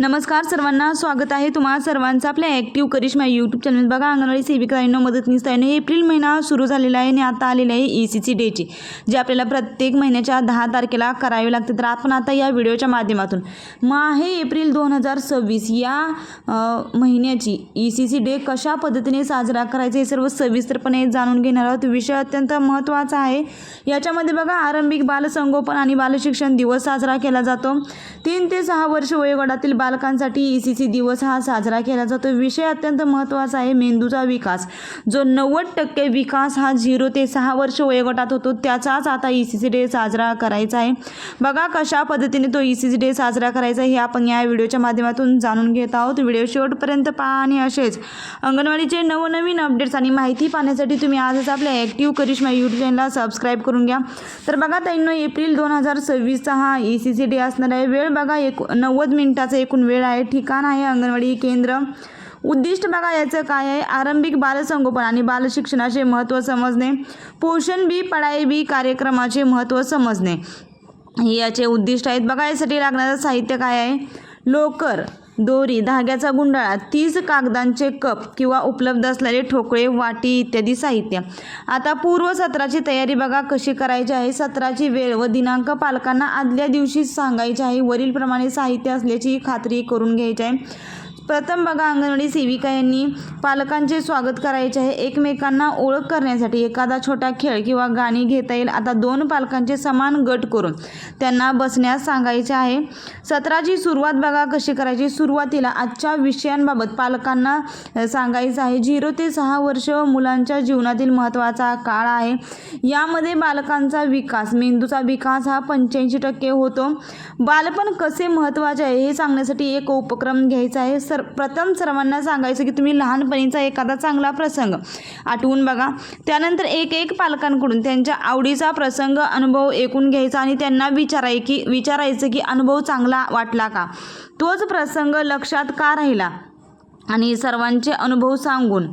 नमस्कार सर्वांना, स्वागत आहे तुम्हा सर्वांचं आपल्या ॲक्टिव्ह करिश्मा यूट्यूब चॅनल. बघा, अंगणवाडी सेविकांना मदतनीस ताईंनो एप्रिल महिना सुरू झालेला आहे आणि आता आलेला आहे ECC डेची, जे आपल्याला प्रत्येक महिन्याच्या 10 तारखेला करावे लागते. तर आपण आता या व्हिडिओच्या माध्यमातून माहे एप्रिल 2026 या महिन्याची ECC डे कशा पद्धतीने साजरा करायचा हे सर्व सविस्तरपणे जाणून घेणार आहोत. विषय अत्यंत महत्त्वाचा आहे. याच्यामध्ये बघा, आरंभिक बालसंगोपन आणि बालशिक्षण दिवस साजरा केला जातो. 3 ते 6 वर्ष वयोगटातील बालकांसाठी ECC दिवस हा साजरा केला जातो. विषय अत्यंत महत्त्वाचा आहे. मेंदूचा विकास, जो 90% विकास हा 0 ते 6 वर्ष वयोगटात होतो, त्याचाच आता ECC डे साजरा करायचा आहे. बघा, कशा पद्धतीने तो ECC डे साजरा करायचा हे आपण या व्हिडिओच्या माध्यमातून जाणून घेत आहोत. व्हिडिओ शेवटपर्यंत पहा आणि असेच अंगणवाडीचे नवनवीन अपडेट्स आणि माहिती पाहण्यासाठी तुम्ही आजच आपल्या ॲक्टिव्ह करिश्मा यूट्यूब चॅनलला सबस्क्राईब करून घ्या. तर बघा ताईंनो, एप्रिल 2026 हा ECC डे असणार आहे. वेळ बघा, 90 मिनिटाचा एकूण वेळ आहे. ठिकाण आहे अंगणवाडी केंद्र. उद्दिष्ट बघा याचं काय आहे. आरंभिक बालसंगोपन आणि बालशिक्षणाचे महत्त्व समजणे, पोषण बी पढाई बी कार्यक्रमाचे महत्त्व समजणे हे याचे उद्दिष्ट आहेत. बघा, यासाठी लागणारं साहित्य काय आहे. लोकर, दोरी, धाग्याचा गुंडाळा, 30 कागदांचे कप किंवा उपलब्ध असलेले ठोकळे, वाटी इत्यादी साहित्य. आता पूर्व सत्राची तयारी बघा कशी करायची आहे. सत्राची वेळ व दिनांक पालकांना आदल्या दिवशी सांगायचे आहे. वरीलप्रमाणे साहित्य असल्याची खात्री करून घ्यायची आहे. प्रथम बघा, अंगणवाडी सेविका यांनी पालकांचे स्वागत करायचे आहे. एकमेकांना ओळख करण्यासाठी एखादा छोटा खेळ किंवा गाणी घेता येईल. आता 2 पालकांचे समान गट करून त्यांना बसण्यास सांगायचे आहे. सत्राची सुरुवात बघा कशी करायची. सुरुवातीला आजच्या विषयांबाबत पालकांना सांगायचं आहे. 0 ते 6 वर्ष मुलांच्या जीवनातील महत्त्वाचा काळ आहे. यामध्ये बालकांचा विकास, मेंदूचा विकास हा 85% होतो. बालपण कसे महत्त्वाचे आहे हे सांगण्यासाठी एक उपक्रम घ्यायचा आहे. प्रथम सर्वांना सांगायचं की तुम्ही लहानपणीचा एखादा चांगला प्रसंग आठवून बघा. त्यानंतर एक पालकांकडून त्यांच्या आवडीचा प्रसंग, अनुभव ऐकून घ्यायचा आणि त्यांना विचारायचं की अनुभव चांगला वाटला का, तोच प्रसंग लक्षात का राहिला. आणि सर्वांचे अनुभव सांगून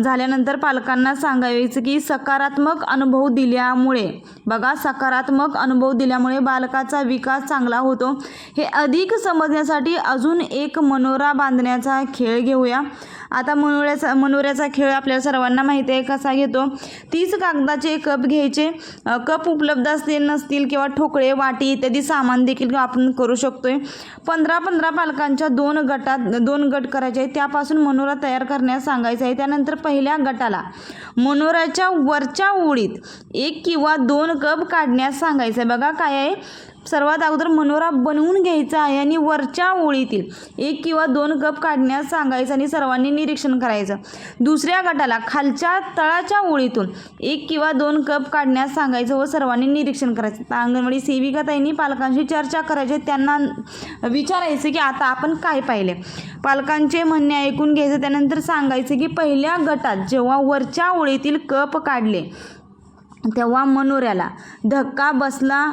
झाल्यानंतर पालकांना सांगायचं की सकारात्मक अनुभव दिल्यामुळे बघा, सकारात्मक अनुभव दिल्यामुळे बालकाचा विकास चांगला होतो. हे अधिक समजण्यासाठी अजून एक मनोरा बांधण्याचा खेळ घेऊया. आता मनोऱ्याचा खेळ आपल्याला सर्वांना माहिती आहे कसा घेतो. 30 कागदाचे कप घ्यायचे. कप उपलब्ध नसतील किंवा ठोकळे, वाटी इत्यादी सामान देखील आपण करू शकतोय. 15 पालकांच्या 2 गट करायचे आहेत. त्यापासून मनोरा तयार करण्यास सांगायचं आहे. त्यानंतर पहिल्या गटाला मनोऱ्याच्या वरच्या ओळीत 1 किंवा 2 कप काढण्यास सांगायचं आहे. बघा काय आहे, सर्वात अगोदर मनोरा बनवून घ्यायचा आहे आणि वरच्या ओळीतील 1 किंवा 2 कप काढण्यास सांगायचं आणि सर्वांनी निरीक्षण करायचं. दुसऱ्या गटाला खालच्या तळाच्या ओळीतून 1 किंवा 2 कप काढण्यास सांगायचं व सर्वांनी निरीक्षण करायचं. अंगणवाडी सेविका ताईंनी पालकांशी चर्चा करायची. त्यांना विचारायचं की आता आपण काय पाहिले. पालकांचे म्हणणे ऐकून घ्यायचं. त्यानंतर सांगायचं की पहिल्या गटात जेव्हा वरच्या ओळीतील कप काढले तेव्हा मनोऱ्याला धक्का बसला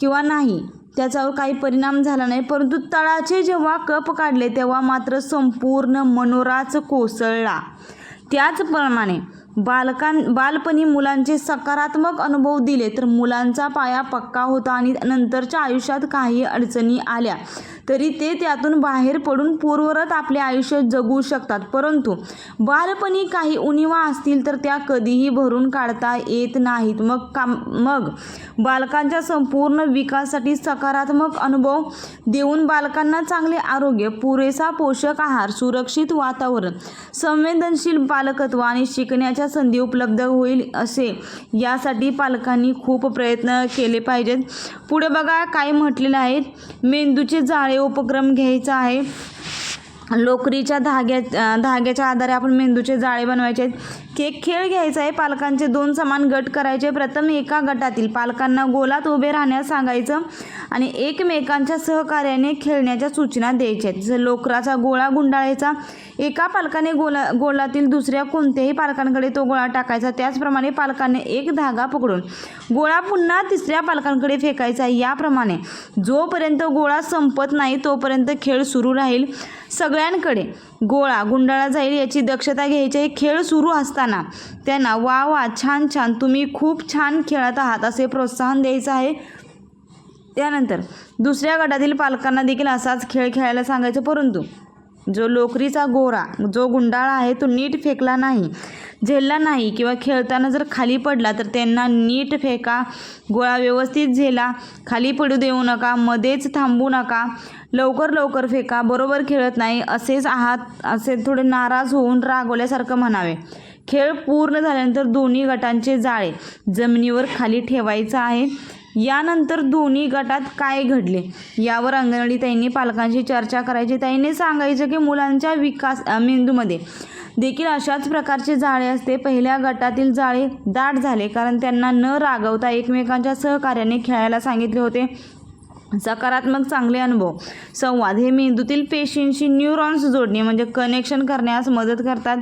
किंवा नाही, त्याच्यावर काही परिणाम झाला नाही. परंतु तळाचे जेव्हा कप काढले तेव्हा मात्र संपूर्ण मनोराच कोसळला. त्याचप्रमाणे बालपणी मुलांचे सकारात्मक अनुभव दिले तर मुलांचा पाया पक्का होता आणि नंतरच्या आयुष्यात काही अडचणी आल्या तरी ते त्यातून बाहेर पडून पूर्ववत आपले आयुष्य जगू शकतात. परंतु बालपणी काही उणिवा असतील तर त्या कधीही भरून काढता येत नाहीत. मग बालकांच्या संपूर्ण विकासासाठी सकारात्मक अनुभव देऊन बालकांना चांगले आरोग्य, पुरेसा पोषक आहार, सुरक्षित वातावरण, संवेदनशील पालकत्व आणि शिकण्याच्या संधी उपलब्ध होईल असे यासाठी पालकांनी खूप प्रयत्न केले पाहिजेत. पुढे बघा काय म्हटलेलं आहे. मेंदूचे जाळे उपक्रम घ्यायचा आहे. लोकरीच्या धाग्याच्या आधारे आपण मेंदूचे जाळे बनवायचे आहेत. खेळ घ्यायचा आहे. पालकांचे 2 समान गट करायचे. प्रथम एका गटातील पालकांना गोलात उभे राहण्यास सांगायचं आणि एकमेकांच्या सहकार्याने खेळण्याच्या सूचना द्यायच्या आहेत. जसं लोकराचा गोळा गुंडाळायचा. एका पालकाने गोलातील दुसऱ्या कोणत्याही पालकांकडे तो गोळा टाकायचा. त्याचप्रमाणे पालकाने एक धागा पकडून गोळा पुन्हा तिसऱ्या पालकांकडे फेकायचा. याप्रमाणे जोपर्यंत गोळा संपत नाही तोपर्यंत खेळ सुरू राहील. सगळ्यांकडे गोळा गुंडाळा जाईल याची दक्षता घ्यायची आहे. खेळ सुरू असताना त्यांना वा वा, छान छान, तुम्ही खूप छान खेळत आहात असे प्रोत्साहन द्यायचं आहे. त्यानंतर दुसऱ्या गटातील पालकांना देखील असाच खेळ खेळायला सांगायचं, परंतु जो लोकरीचा गोरा जो गुंडाळा आहे तो नीट फेकला नाही, झेलला नाही किंवा खेळताना जर खाली पडला तर त्यांना नीट फेका, गोळा व्यवस्थित झेला, खाली पडू देऊ नका, मध्येच थांबू नका, लवकर फेका, बरोबर खेळत नाही असेच आहात असे थोडे नाराज होऊन रागवल्यासारखं म्हणावे. खेळ पूर्ण झाल्यानंतर दोन्ही गटांचे जाळे जमिनीवर खाली ठेवायचं आहे. यानंतर दोन्ही गटात काय घडले यावर अंगणवाडी ताईंनी पालकांशी चर्चा करायची. ताईंनी सांगायचं की मुलांच्या मेंदूमध्ये देखील अशाच प्रकारचे जाळे असते. पहिल्या गटातील जाळे दाट झाले कारण त्यांना न रागवता एकमेकांच्या सहकार्याने खेळायला सांगितले होते. सकारात्मक चांगले अनुभव संवाद हे मेंदूतील पेशींशी न्यूरॉन्स जोडणे म्हणजे कनेक्शन करण्यास मदत करतात.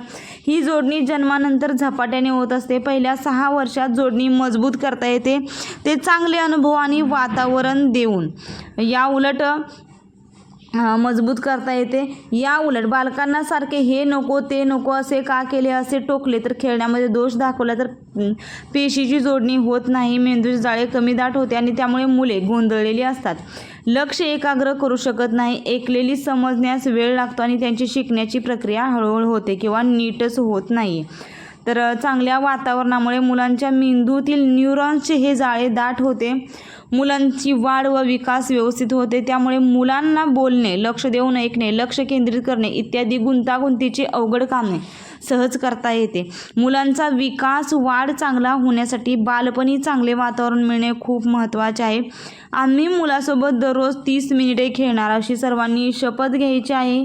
ही जोडणी जन्मानंतर झपाट्याने होत असते. पहिल्या 6 वर्षात जोडणी मजबूत करता येते, ते चांगले अनुभव आणि वातावरण देऊन. या उलट मजबूत करता येते. या उलट बालकांना सारखे हे नको ते नको असे का केले असे टोकले तर खेळण्यामध्ये दोष दाखवला तर पेशीची जोडणी होत नाही, मेंदूचे जाळे कमी दाट होते आणि त्यामुळे मुले गोंधळलेली असतात, लक्ष एकाग्र करू शकत नाही, ऐकलेली समजण्यास वेळ लागतो आणि त्यांची शिकण्याची प्रक्रिया हळूहळू होते किंवा नीटच होत नाही. तर चांगल्या वातावरणामुळे मुलांच्या मेंदूतील न्यूरॉन्सचे हे जाळे दाट होते, मुलांची वाढ व विकास व्यवस्थित होते. त्यामुळे मुलांना बोलणे, लक्ष देऊन ऐकणे, लक्ष केंद्रित करणे इत्यादी गुंतागुंतीची अवघड कामे सहज करता येते. मुलांचा विकास वाढ चांगला होण्यासाठी बालपणी चांगले वातावरण मिळणे खूप महत्त्वाचे आहे. आम्ही मुलासोबत दररोज 30 मिनिटे खेळणार अशी सर्वांनी शपथ घ्यायची आहे.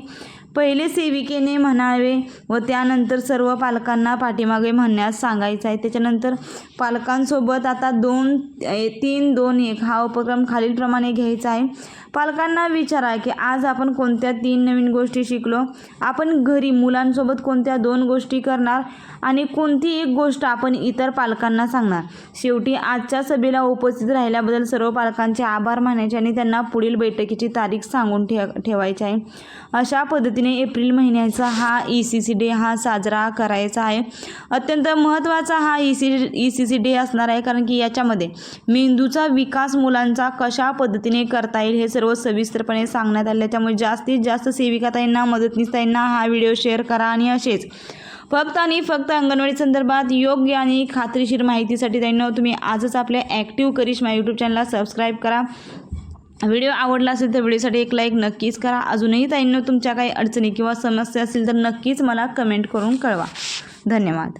पहिले सेविकेने म्हणावे व त्यानंतर सर्व पालकांना पाठीमागे म्हणण्यास सांगायचं आहे. त्याच्यानंतर पालकांसोबत आता 3-2-1 हा उपक्रम खालीलप्रमाणे घ्यायचा आहे. पालकांना विचारा की आज आपण कोणत्या 3 नवीन गोष्टी शिकलो. आपण घरी मुलांसोबत कोणत्या 2 गोष्टी करणार आणि कोणती एक गोष्ट आपण इतर पालकांना सांगणार. शेवटी आजच्या सभेला उपस्थित राहिल्याबद्दल सर्व पालकांचे आभार मानायचे आणि त्यांना पुढील बैठकीची तारीख सांगून ठेवायची आहे. अशा पद्धतीने एप्रिल महिन्याचा हा ECC डे हा साजरा करायचा आहे. अत्यंत महत्त्वाचा हा ECC डे असणार आहे कारण की याच्यामध्ये मेंदूचा विकास मुलांचा कशा पद्धतीने करता येईल हे सर्व सविस्तरपणे सांगण्यात आले. त्यामुळे जास्तीत जास्त सेविकाताईंना मदतनीसताईंना हा व्हिडिओ शेअर करा आणि असेच फक्त आणि फक्त अंगणवाडी संदर्भात योग्य आणि खात्रीशीर माहितीसाठी ताईंनो तुम्ही आजच आपल्या ॲक्टिव्ह करिश्मा यूट्यूब चॅनलला सबस्क्राईब करा. व्हिडिओ आवडला असेल तर व्हिडिओसाठी एक लाईक नक्कीच करा. अजूनही ताईंनो तुमच्या काही अडचणी किंवा समस्या असतील तर नक्कीच मला कमेंट करून कळवा. धन्यवाद.